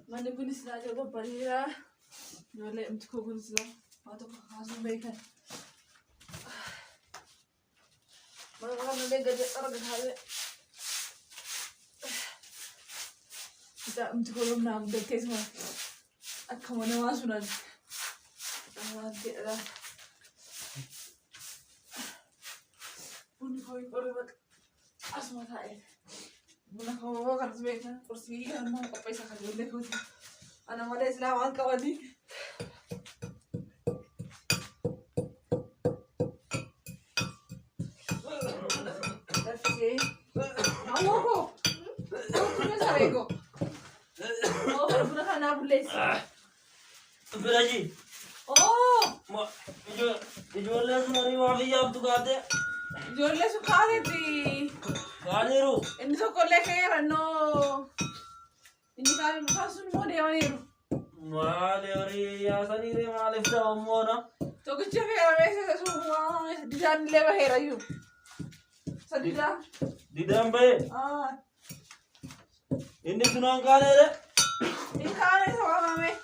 Mana kunis na jago parira, nole mtiko kunis na, ato kaso bacon. Mana mana lega jatar gahale. Kita mtiko lom na abdekes ma, akka mana masunan. Nanti lah. Pun kau ikut asma saya. Mula kau kan sebenarnya kursi kan mau apa sih kalau boleh kau. Anak muda Islam angkat wadi. Tapi, mau kau? Kau mana sahaja kau? Oh, pernah kan aku les. Biraji. Oh, जो ले सुनारी वाली आप तो गाते जोरले सुखा देती गाने रो इन सब को लेके रनो इन्हीं का भी मुझे सुन मोड़े वाली रो माले और ये आसानी रे माले फिर अम्मो ना तो कुछ भी है वैसे तो सुन वहाँ डिजाइन ले वही रही हूँ सदीदा दीदाम भाई हाँ इन्हीं सुनाऊं गाने रे इन खाने से वहाँ में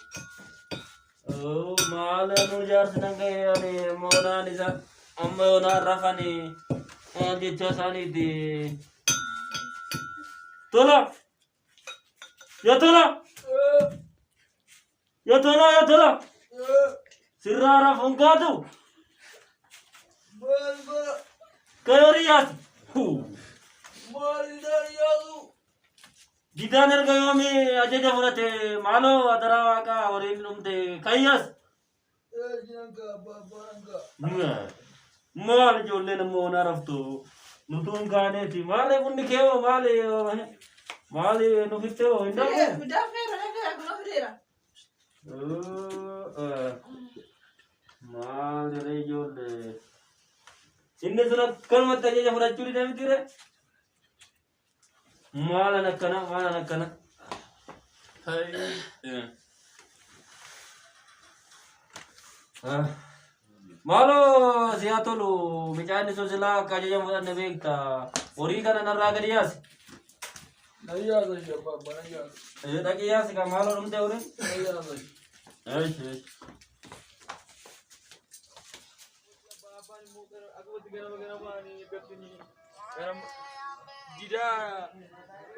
Oh, malah nujar senang kayak ni, mana ni sa, amma ona rafa ni, di jasani di, tola, ya tola, ya tola, ya tola, sirara fungka tu, kayorias, Gidaner kayo mi aja aja muna te malo adarawa ka orin num te kayas. Mal jolle na mo na rafto. Nutun gane ti male bunni keo male no fitte o inda. मुझे फिर गुना Hera male re jolle. Inne sura kal mat aja muna churi na mitire. Malah nakana. Hai. Malo siya tolo, bicara ni sosial kaje jam buat nebekta. Ori kana naraga dias. Naya ada siapa? Banyak. Tak iya sih malo rumte ori. Naya ada. Eh. Bapak ni muka aku tiga nama ni berarti ni. Jida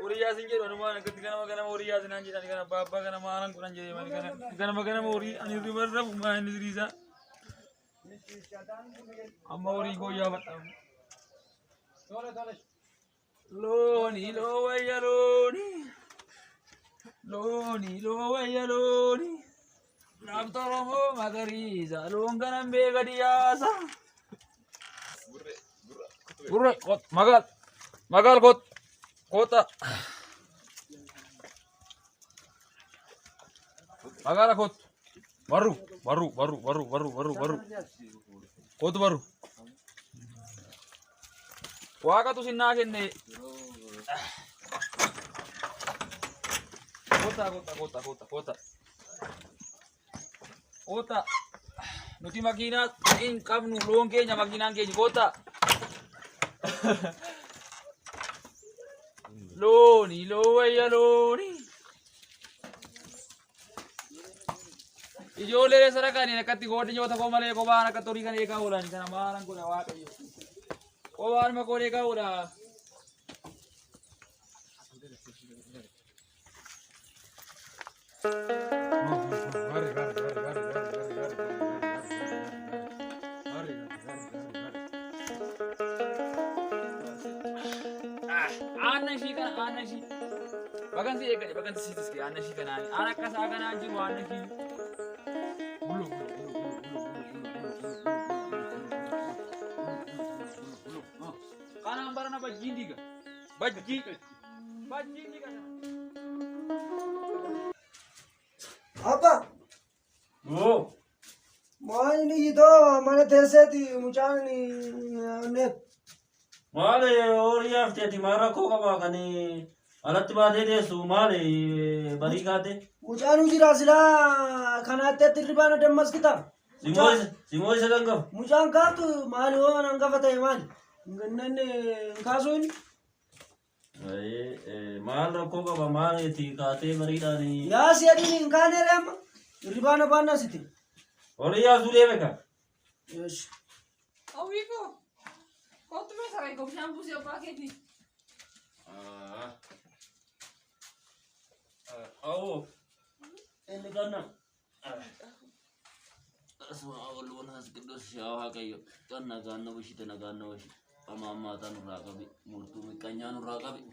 Uriya sinjir Hanuman ketika nama Uriya senang jida kana baba kana malang kurang jadi kana Uri ani ribarra main Riza amma Uri go ya batam Loni lo waya Loni lo waya Loni Nam toromo magariza longanam begadiasa Burre kot magal kot kota magal kot baru kot baru waka tu sinna kenne kota nuti makina in kam nu long ke nya makina ke kota Loni lo waya Loni Ijole sarakani nakati godi nyota ko male ko bana ka tori kan eka ulan kana maran ko na waka yo ko bar ma ko eka ula Anashi bagan si tiski anashi kana anak kasagan anji wa anashi bulu kana ambarana bajji diga bajji diga apa Oh, mau ini itu mana terset di muncang ni net maale Uriya teti mara ko ka kani alat ba de su maale bari kate muncang uji rasila karena tertiban ada emas kita simoy sedangka muncang katu malu orang angka fatah iman ngan kasun maal ko ka maale ti kate bari dani ya si adi ni kane ram ribana bana siti Uriya zule ka yes Awiko. Kau tu mesti sarai kau shampoo siapa pakai ni? Oh, ini kana asma awalun has kudus shawa kayo kana ganna wishi tana ganna wishi ama mata nurakabi murtu mikanya nurakabi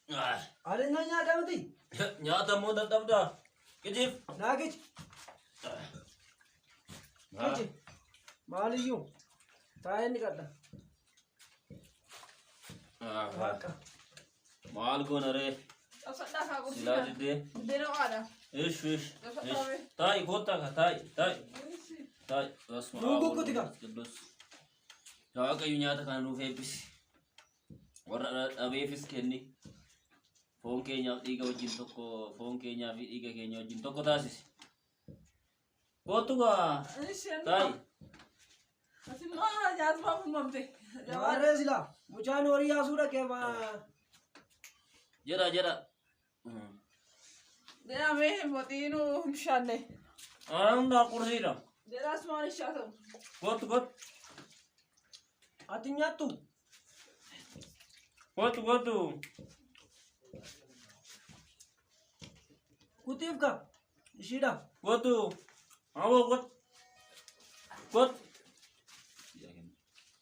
fine ada nanya ada mati nyata mo tatap da kijip nagis Kece, mali yun. Tayo ni kata. Maka. maal ko na re Asal dah aku sila sini. dide Dia nak ada. ish tai kota ka tai asma Lugu ko tika. kudus jawa kayo nyata kan nu fepis warra abefis kenni foon keenyaaf dhiiga wajjin tokko foon keenyaaf dhiiga keenya wajjin tokko taasise kootugaa tai Asin mana jaz bapu mamte. Jawara sila. Mucaan horii yaasuudha kee jira Dia meh motinu mshane. hunda kursiidha Dia asmani shato. kootu ati nyaattu. Kutiif ka ishiidha. kootu awoo koot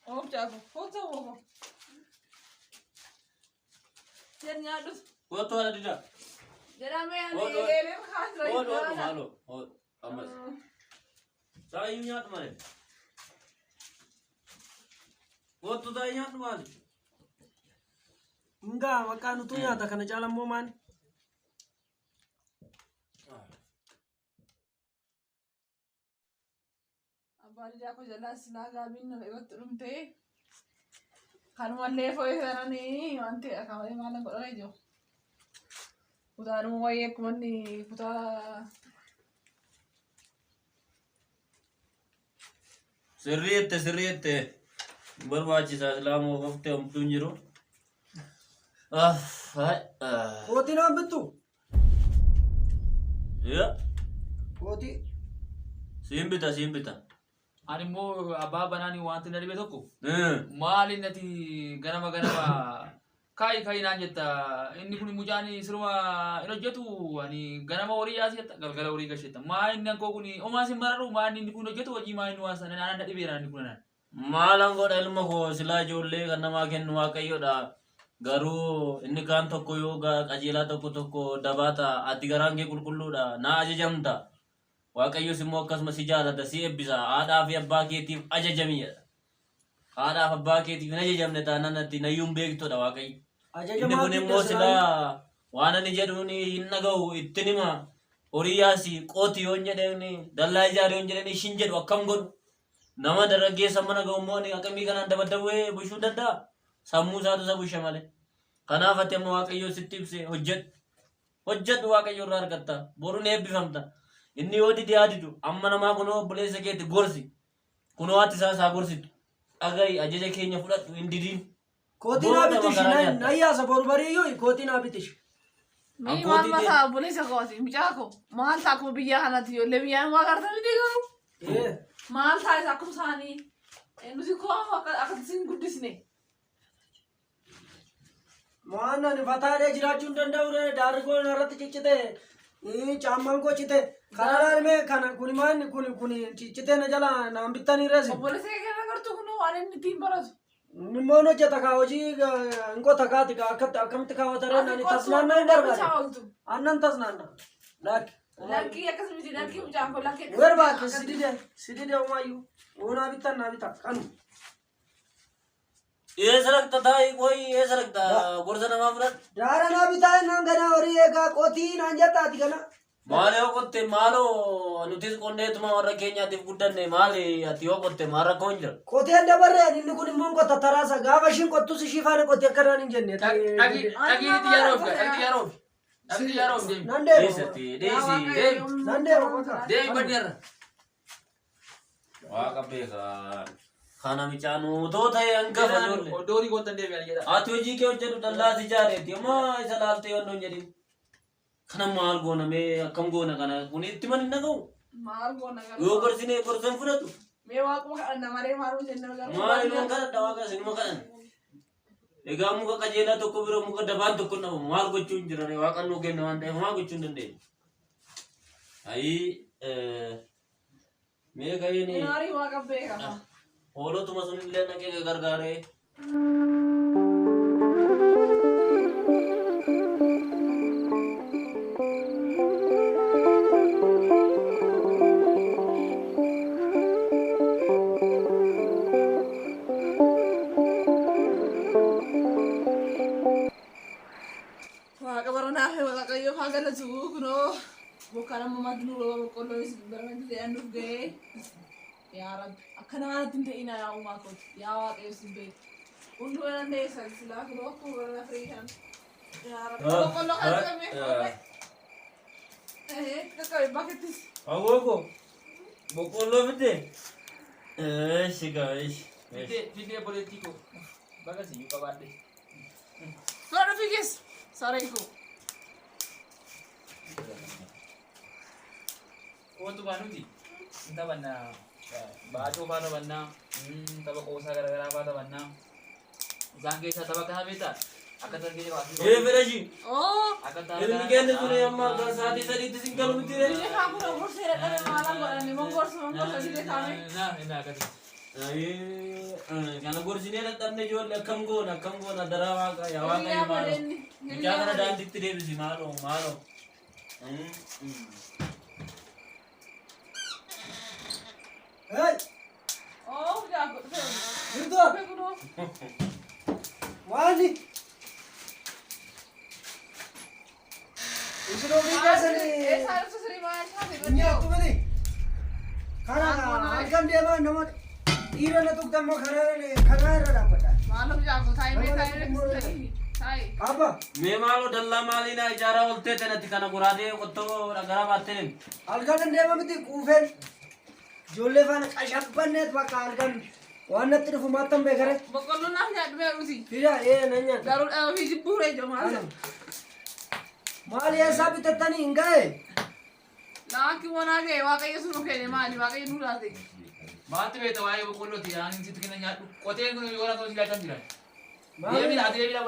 Oh jago. Kota wo. Dia nyadus. kootu ada dida Dia meh Oh, ni ele khas rai. halo amas tai nyaat mare kootu tai nyaat mare Enggak, maka nutu nyaata kana jalan mo man. Abari dia aku jelas naga bin lewat rumte. Kan malle foi sana ni ante akamai malang kok rejo. Udah mau wayak mani puta sirriitte barbaachisaa islaamoo qoftee homtuun jiru Kootii naan bittu. Ya, Kootii. Simbita. Ani immoo abbaa banaanii wanti na dhibe tokko maali nati ganama kaayi naan jetta inni kun mucaan siruma hin hojjetu ani ganama horii yaasi jetta galgala horii gashetta maa inni ankoo kun omaa sin bararu maa inni kun hojjetu hojii maa inni waasa naan na dhibeera inni kun naan. Maalan godha ilma koo silaa ijoollee kan namaa kennu waaqayyoodha. Garuu inni kaan tokko yoo qajeelaa tokko dabaata ati garaan kee qulqulluudha naa ajajamta. Waaqayyos immoo akkasuma si jaalata si eebbisa haadhaa fi abbaa keetiif ajajami jedha. Haadhaa fi abbaa keetiif hin ajajamne taanaan ati nayyuun beektudha waaqayyo. Inni kun immoo silaa waan ani jedhuun hin dhaga'u ittiin hima horii yaasi qooti yoon jedheen dallaa ijaari yoon jedheen ishin jedhu akkam godhu. Nama dargaggeessa mana ga'u immoo akkamii kanaan dabaddawee bushuu danda'a. Sammuu isaatu isa busha malee. Kanaaf ati amma waaqayyo sitti ibse hojjedhu waaqayyo irraa argatta boruun eebbifamta. Inni yoo didi adidu amma namaa kunoo obboleessa keetti gorsi kunoo ati isaa gorsitu dhaga'i ajaja keenya fudhadhu hin didiin. Kootii naa bitish nayyaasa borbariyyuu kootii naa bitish. Mii maal mataa obboleessa kooti mucaa koo maal ta'a akkuma biyya kanatti ijoollee biyyaa waa gartanii deegaru. Maal ta'a isa akkuma isaanii nuti koo akkatti siin guddisne. Waan ani fataadhee jiraachuu hin danda'u daargoon irratti ciccite caammaan koo cite karaa ilmee kana kuni maanni kuni ciccite na jala naan bittanii reesi. Obboleessa kee agartu kun waan inni ittiin baratu. Nimmoon hojjeta kaa hojii hinqota kaati kaa akkamitti kaawwatareen ani tasnaannaa hin barbaade. Annan tasnaanna. Lakkii akkasumatti lakkii mucaan kun lakkii. Werbaake sidide umaayyuu oonaa bittan naa bita kanu. Eesaragta taa'ii qoyi eesaragta gorsa namaa fudhadhu. Daara naa bitaa naan ganaa horii eegaa qotii naan jettaati kana. Maali yoo qotte maaloo nutis qonneetuma warra keenyaatiif guddanne maali ati yoo qotte maal rakkoon jira. Qoteen dabarreen inni kun immoo qota taraasa gaafa ishiin qottus ishii faana qote akkanaan hin jenne. Dhaqii xiyyaarof deemi. Nan deemu. Deesi. Nan deemu qotaa. Deemi baddeerra. Waaqa beekaa. Kana micaanuu too ta'e hangafa ijoollee. Doorii goontan deebi'an jedha. Ati hojii kee hojjedhu dallaas ijaareeti ammoo isa laaltee yoo hin jedhin. Kana maal goonamee akkam goona kana kun itti man hin dhaga'u. Maal goona gara. Yoo gorsinee gorsan fudhatu. Mee waaquma kadhanna malee maaluu jennee garuu. Maal ilma kadhadha waaqa sinuma kadhan. Egaa muka qajeelaa tokko bira muka dabaan tokko nama maal gochuu hin jiran waaqan nuu kenna waan ta'eef maal gochuu hin dandeenye. Ayii mee ka'een. Naarii waaqa beekama. Hoolotuma sunillee naqee gargaaree. Waaqa baranaa fi waaqayyoo haa galatu kunoo bokkaan amma madnuu roba boqqolloo barbaanti ta'an nuuf ga'ee. Yaa Rabbi akkana waanatti hin ta'ina yaa uumaa kooti yaa waaqayyo sin beeku hunduu waan dandeessan silaa kunoo akkuma barana firii kan yaa Rabbi boqqolloo kan qabame qaqqabe bakkattis. Awwaako boqqolloo fidee. Shigaa Fidee boleettii koo baga siyyuu qabaadhe. Fudhadhu fiigis saree koo. Kootuma nuti hin taphannaa. Baacoo faa taphannaa, tapha qoosaa garaagaraa faa taphannaa. Isaan keessaa tapha kana beektaa? Akka tarkee jiraatu. Fedhashi. Akka Ilmi keenya sun amma sa'aatii sadiitti sin galu miti ree. Biyya kaa kun gorsee dhaqanii maalaan godhanne mongorsa sidee taa'ame. Naa akkasii. Kana gorsinee dhaqanne ijoollee akkam goona daraa waaqa yaa waaqayyo maaloo. Mucaa kana daandiitti deebisi maaloo. Hey! Oh, jago. Hirto! Waani! Isinoo biiqeessanii! Eessaa ibsa sirii maa eessaa Nyaattu miti! Kana halkan deemaa nama dhiira na tuqxammoo karaa irra dhaabbata. Maaloo jago taa'ee Abba! Mee maaloo dallaa maaliidhaa ijaaraa ooltee tanatti kana goraadee qottoo dhagaraa baattee. Halkan deema miti quufeen. Ijoollee faana qashabbanneet bakka halkan waan natti dhufu maattan beekare. Boqqolloo naaf nyaadhu beeruuti. Fira nanya. Garuu dhaabbii jibbuuree jiru maal? Maali eessaa bitattanii hin gahe? Laakki wanaa ga'e waaqayyo sunu kenne maali waaqayyo nu laate. Maanti beekta waa'ee boqqollooti ani sitti kenna nyaadhu qoteen kun yoo lafa hojii jiran. Deebiin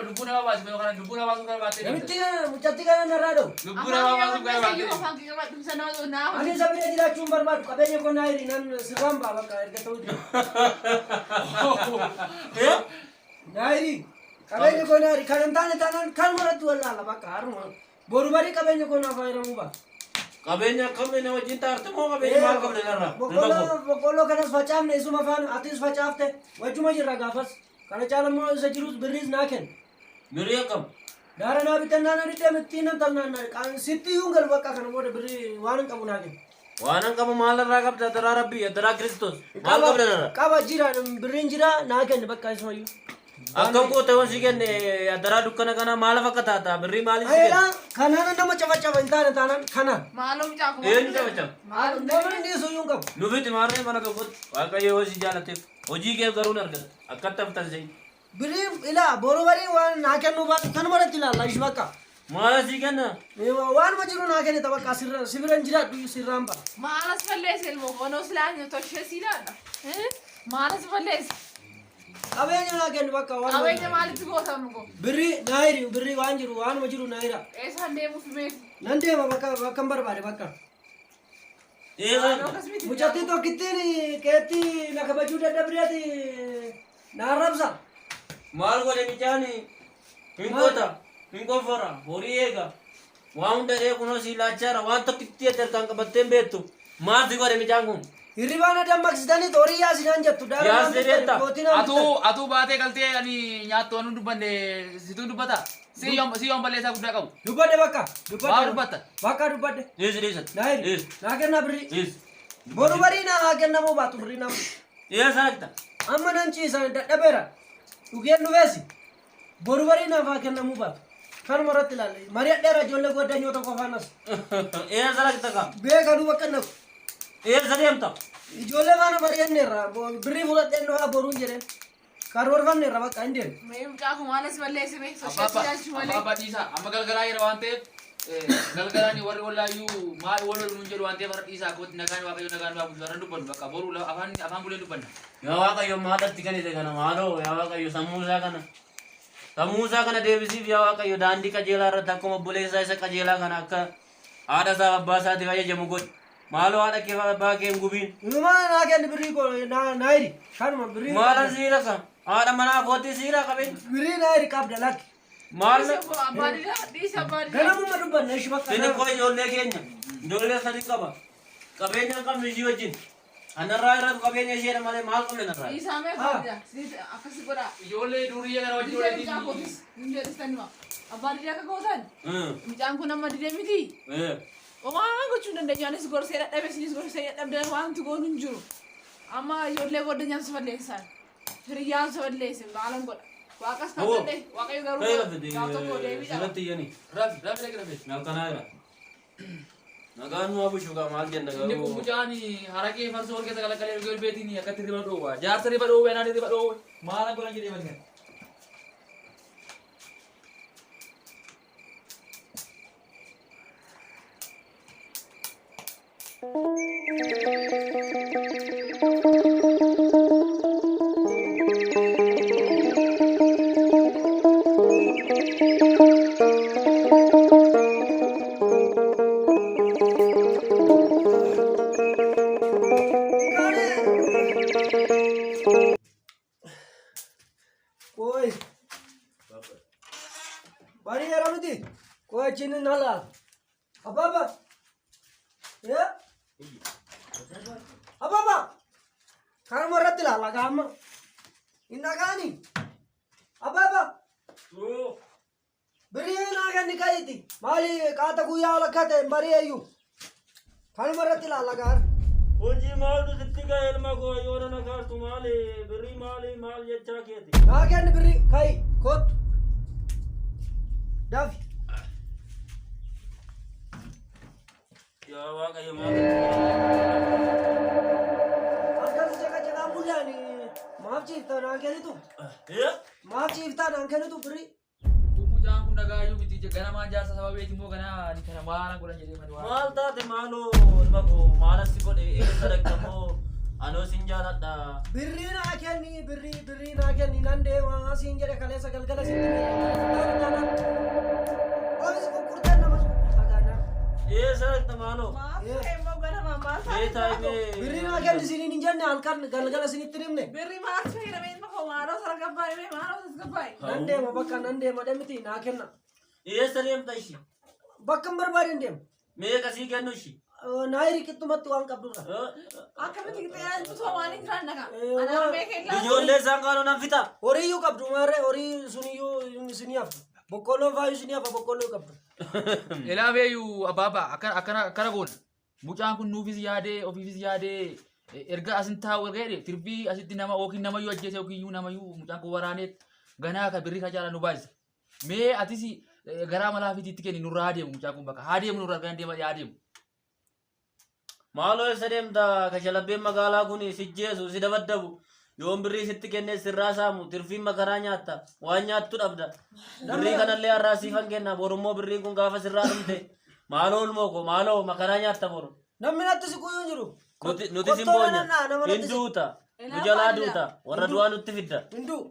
lubbuu nama baasu yoo kana lubbuu nama baasu kana baatee Namitti mucatti kana narraa dhawu. lubbuu nama baasu kana baatee. Afaan kiyya badhu sana naa. Ani sabira jiraachuun barbaadu qabeenya koo naa hiri nan sirraan baa bakka erga ta'uu jira. Naa hiri qabeenya koo naa hiri kan hin taane taanaan kan maratti wallaala bakka haruma. Boru barii qabeenya koo naaf fayyadamuu baa. Qabeenya akkamii wajjin taarte moo qabeenya maal qabne narraa? Boqqolloo kanas facaafne isuma faana atis facaafte wajjuma jirra gaafas. Kana caalammoo isa jirus birriis naa kenna. Birrii akkam? Daara naa bitannaan ani deemettii nan talnaan sitti iyyuu galu bakka kana booda birrii waan hin qabu naa kenna. Waan hin qabu maalirraa qabda daraa rabbii daraa Kiristoos maal qabda narraa? Qaba jira birriin jira naa kenna bakka isumayyuu. Akkam koo ta'uun si kenne daraa dukkana kana maal fakkaata birrii maaliif si kenne? Kanaan nama cafacafa hin taane taanaan kanaan. Maaloo mucaa Eenyu cabacab? Namni dhiyeessu iyyuu hin qabu. Nufitti maarree mana tokkotti waaqayyo yoo si jaalateef hojii kee garuu hin argata akkatti haftan se'i. Birrii ilaa boru barii waan naa kennuu baatu kanuma irratti ilaalla ishi bakka. Maala si kenna? Waanuma jiru naa kennita bakka sibiran jiraadhu sirraan ba'a. maalas falleesse ilmoo bonoo silaanya toshee silaadha. Maalas falleesse. Qabeenya naa kennu bakka waan. Qabeenya maalitti gootamu ko? Birrii naa hiri birrii waan jiru waanuma jiru naa hira. Eessaan deemuuf beeku? Nan deema bakka hin barbaade bakka. Mucattii tokkittiin keetti na kabajuu dadhabdeeti naan rabsa. Maal godhe micaani? Hin goota, hin gofora, horii eega. Waan hunda eegunoo si laachaara waan tokkitti harkaan qabatteen beektu. Maal si godhe micaan kun? Hirribaan dammaqsitanii horii yaasinaan jettu. Yaasee deetta. Atuu baatee galtee ani nyaattu anu dubbanne situ dubbata. Si yoon balleessaa guddaa qabu. Dubbadde bakka. Waa dubbatta. Bakka dubbadde. Dhiisat. Naayiri. Naa kenna birrii. Dhiis. Boru barii naa kennamuu baatu birrii nama. Dhiyeessaa rakta. Amma nan ciisan dadhabeera. Dhugeen dhufeesi. Boru barii naaf haa kennamuu baatu. Kanuma irratti ilaalle. Mari'adheera ijoollee goddan yoo tokko faanas. Dhiyeessaa rakta kaa. Beekaduu bakka naku. Dhiyeessa deemta. Ijoollee faana mari'anneerra. Birrii fudhadheen dhufaa boruun jedheen. Karoorfanneerra bakka hin deemu. Mee mucaa kun maalas balleesse mee toshee silaachu malee. Abbaa dhiisaa amma galgalaa jira waan ta'eef galgalaan warri wallaayyuu maal wal nuun jedhu waan ta'eef har'a dhiisaa akkootti nagaan waaqayyo nagaan waa bulchu har'a dubbannu bakka boru afaan buleen dubbanna. Yaa waaqayyo maalatti kan ite kana maaloo yaa waaqayyo sammuusaa kana. Sammuusaa kana deebisiif yaa waaqayyo daandii qajeelaa irratti akkuma obboleessaa isa qajeelaa kana akka haadha isaa abbaa isaatiif ajajamu godhi. Maaloo haadha kee abbaa kee hin gubiin. Inumaa naa kenni birrii koo naa hiri. Kanuma birrii. Maala siira ka? Haadha manaa kootti siira qabeenya. Birrii naa hiri qabda lakki. Maal? Dhiisa baadiyyaa. Ganamuma dubbanna ishi bakka. Inni koo ijoollee keenya. Ijoollee sadii qaba. Qabeenya hin qabnu ishii wajjin. Anarraa irratti qabeenya isheedha malee maal qabne narraa? Dhiisaa mee baadiyyaa. Akkasi godhaa. Ijoollee durii gara wajjin Didee mucaa kootis. Hin jedhistanii abbaa didee akka gootan. Mucaan kun amma didee miti. Waan gochuu dandeenya anis gorsee dadhabe isinis gorsee dadhabdan waanti goonu hin jiru. Amma ijoollee godhanyaan si balleessan. Hiriyyaan si balleesse maalan godha. Waaqas kan danda'e waaqayyo garuu gaaf tokko deebiidha. Sirratti iyyanii. Rafi dhabe. Nyaakkanaa jira. Nagaan nu abushu gaa maal jenna Inni kun garuu. mucaan haraqee farsoo keessa kalaqalee gol beetiin akkatti riba dhoowwa. Jaarsa riba dhoowwe anaan riba dhoowwe. Maala godhan jedhee bal'ina. Koi. Bari ya ramiti. Koi chini nala. Apa? Ya? Apa? Karena merat lah lagam. Inna kani. Apa? Beri naga nikai ti. Mali kata kuya wala kata bari ayu. Karena merat lah lagar. Hojii maaltu sitti ga'e ilma koo yoo na kaastu maali birrii maal jechaa keeti. Naga ni beri kai kot. Dafi. Yaa waaqayyo maal. Angkat sejak mulia ni. Maaf naan kennitu. Eh? Maal ciiftaa naan kennitu birrii. Mucaan kun nagaayyuu miti ganamaan jaarsa sababeeti immoo ganaa ni kana maala godhan jedhee mali waan. Maal taate maaloo ilma koo maalas godhe eessa dhaqxamoo anoo sin jaaladha. Birrii naa kenni birrii naa kenni nan deema siin jedhe kaleessa galgala sitti oomis gurgurtaan namas gurgurtaa gaanaa. Eessa dhaqxa maaloo? Birrii naa kenni siniin hin jenne halkan galgala sinitti himne. Birrii maal fayyadamee ilma koo maaloo sara gabbaa'ee maaloo sas gabbaa'e. Nan deema bakka nan deema demiti naa kenna. Eessa deemta ishi? Bakka hin barbaaden deema. Meeqa sii kennu ishi? Naayiri qixxumatti waan qabdurra. Akkamitti qixxee bitoo waan hin jiraan naqa. Anaa beekee laa. Ijoollee isaan qaanoo nan fixa. Horiiyyuu qabdu maarree horii suniyyuu isinii hafa. Boqqolloo faayu isinii hafa boqqolloo qabdu. Elaabeeyyuu abaabaa akkana goona. Mucaan kun nuufis yaadee ofiifis yaadee erga asin taa'u erga jedhe tirbii asitti nama yookiin namayyuu ajjeese yookiin namayyuu mucaan kun waraaneet ganaa ka birrii ka jaala nu baay'isa. Mee atis garaa malaa fitiitti kenni nurraa haa deemu mucaan kun bakka haa deemu nurraa argaa deema haa deemu. Maaloo eessa deemta kashalabbeen magaalaa kun si jeesu si dabaddabu yoon birrii sitti kennee sirraa saamu tirfiin makaraa nyaatta waan nyaattu dhabda birrii kanallee har'aa siifan kenna borummoo birriin kun gaafa sirraa dhumte maaloo ilmoo koo maaloo makaraa nyaatta boru. Namni natti si kuyyuu jiru. Nuti sin boonya hin duuta nu jalaa duuta warra du'aa nutti fidda. Hinduu.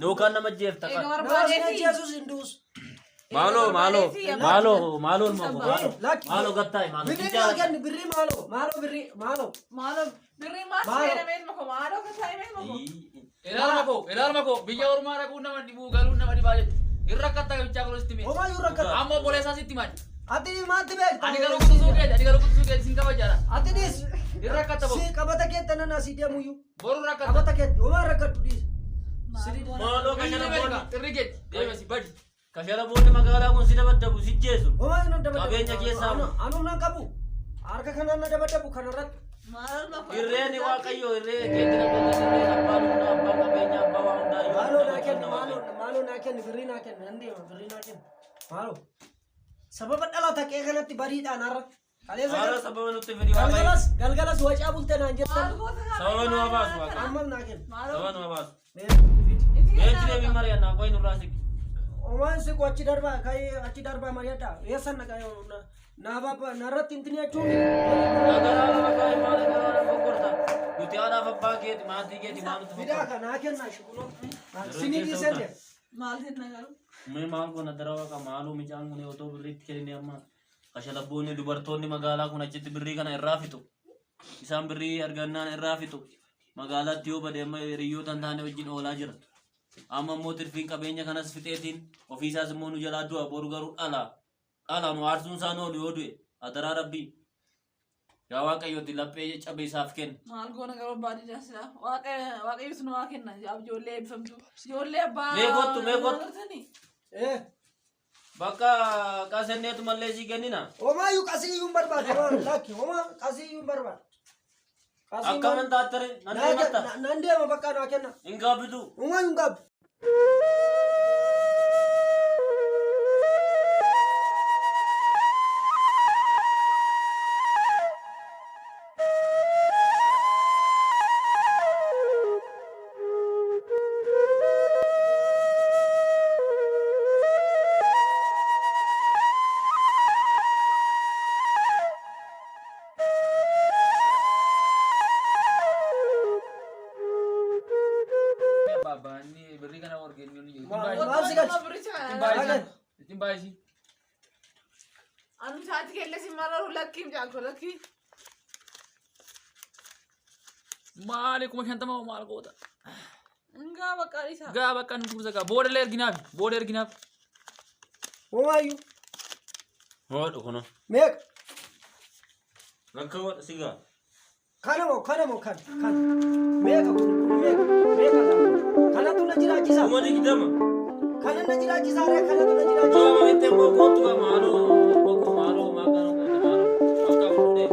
Yookaan nama jeefta qaba. Nama si jeesus hinduus. Maaloo ilmoo koo maaloo gattaa'e maaloo. Birrii naa kenni birrii maaloo Maaloo birrii maal fayyadamee ilma koo maaloo kan taa'e ilma koo. Ilaalma koo biyya ormaa dhaquun nama dhibuu galuun nama dhibaa jettu. Irra akkatta gabichaa kunis itti mee. Homaayyuu rakkata. Amma obboleessaa sitti maali. Ati maatti beekta. Ani garuu kutusuu keeti sin kabajaadha. Ati dhiis. Irra akkatta boru. Si qabata keetta nan asii deemuyyuu. Boru rakkata. Qabata keetti homaa rakkattu dhiis. Maaloo Kashalaboonni xirri keetti deemasi badi. Kashalaboonni magaalaa kun si dabaddabu si jeesu. Homaayyuu nan dabaddabu. Qabeenya keessaa. Anuu nan qabu. Harka kanaan na dabaddabu kanarratti. Irreeni waaqayyo irree keetti namoota irree abbaan hundaa abbaan qabeenya abbaa waa hundaa yoo Maaloo naa kenni maaloo naa kenni birrii naa kenni nan deema birrii naa kenni. Maaloo. Sababa dhalata kee kanatti bariidhaan har'a. Maala sababa nutti fedhi waaqayyo. Galgalas wacaa bultee naan jettan. Sababa nu habaasu waaqayyo. Amma naa kenni. Sababa nu habaasu. Beekti deebii mari'annaa qoyi nurraa siqi. Omaan siqu achi darbaa mari'adha. Eessan narratti intini jechuun. Nagaraa nama kaa'e maala garaa nama gogorta. Nuti haadhaaf abbaa keeti maatii keeti maal nuti Fidaa kanaa kenna shukuloo. Sinii dhiisee Maal jenna garuu. Mee maal kun adda rawa qaba maaloo micaan kun otoo birriitti kennine amma kashalabboonni dubartoonni magaalaa kun achitti birrii kana irraa fixu. Isaan birrii argannaan irraa fixu. Magaalaatti yoo bade amma hiriyoota hin taane wajjin oolaa jira. Amma immoo tirfiin qabeenya kanas fixeetiin ofiisaas immoo nu jalaa du'a boru garuu dhala nu aarsuun isaan oolu yoo du'e adaraa rabbii. Yaa waaqayyooti laphee cabe isaaf kenna. Maal goona garuu baadii jaarsila. Waaqayyo sun waa kenna. Ijoollee eebbifamtu. Ijoollee abbaa. Mee kottu. Bakka qasenneetu mallee sii kennina. Homaayyuu qasiiyyuu hin barbaadu. Lakki homaa qasiiyyuu hin barbaadu. Akka amantaatti nan deematta. Nan deema bakka naa kenna. Hin gaabbitu. Homaayyuu hin gaabbu. Birrii kana wargeenyu ni Maal si galchi? ittiin baay'isi. Anu saati kelle si mararu lakki mjaako lakki. Maali kuma shantama maal goota. Enggak bakka isa. Gaa bakka nu kursa gaa booda erginaaf. Homaayyuu. Hoodhu kuno. Meeqa? Bakka hoodha sigaa. Kan. Meeqa meeqa. Kanatu na jiraachisa. Kuma digdama. Kana na jiraachisa ree kanatu na jiraachisa. Jawaba itti immoo kootu maaloo maqaan maaloo bakka fuudhee.